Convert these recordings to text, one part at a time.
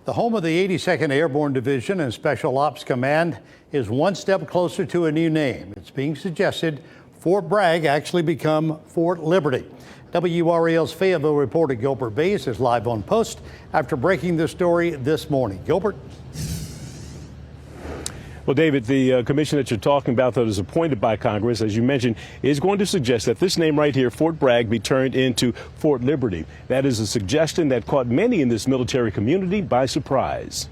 The home of the 82nd Airborne Division and Special Ops Command is one step closer to a new name. It's being suggested Fort Bragg actually become Fort Liberty. WRAL's Fayetteville reporter Gilbert Baez is live on post after breaking the story this morning. Gilbert? Well, David, the commission that you're talking about that is appointed by Congress, as you mentioned, is going to suggest that this name right here, Fort Bragg, be turned into Fort Liberty. That is a suggestion that caught many in this military community by surprise.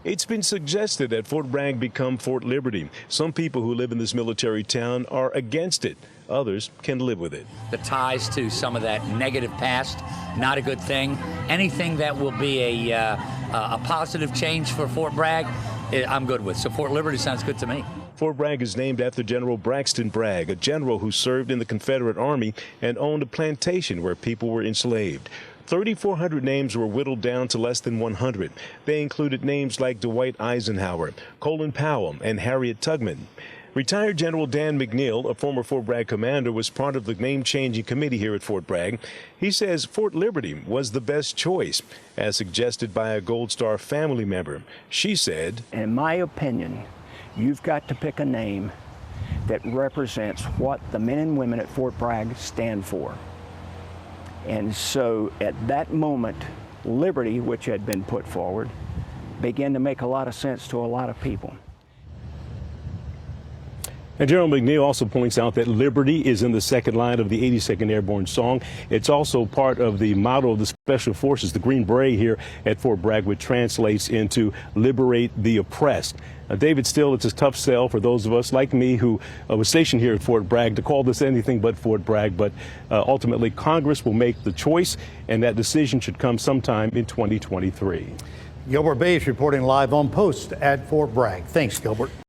It's been suggested that Fort Bragg become Fort Liberty. Some people who live in this military town are against it. Others can live with it. The ties to some of that negative past, not a good thing. Anything that will be a positive change for Fort Bragg, I'm good with. So Fort Liberty sounds good to me. Fort Bragg is named after General Braxton Bragg, a general who served in the Confederate Army and owned a plantation where people were enslaved. 3,400 names were whittled down to less than 100. They included names like Dwight Eisenhower, Colin Powell, and Harriet Tubman. Retired General Dan McNeil, a former Fort Bragg commander, was part of the name-changing committee here at Fort Bragg. He says Fort Liberty was the best choice, as suggested by a Gold Star family member. She said, in my opinion, you've got to pick a name that represents what the men and women at Fort Bragg stand for. And so at that moment, Liberty, which had been put forward, began to make a lot of sense to a lot of people. And General McNeil also points out that liberty is in the second line of the 82nd Airborne song. It's also part of the motto of the Special Forces, the Green Beret here at Fort Bragg, which translates into liberate the oppressed. Now, David, still, it's a tough sell for those of us like me who was stationed here at Fort Bragg to call this anything but Fort Bragg. But ultimately, Congress will make the choice, and that decision should come sometime in 2023. Gilbert Baez reporting live on post at Fort Bragg. Thanks, Gilbert.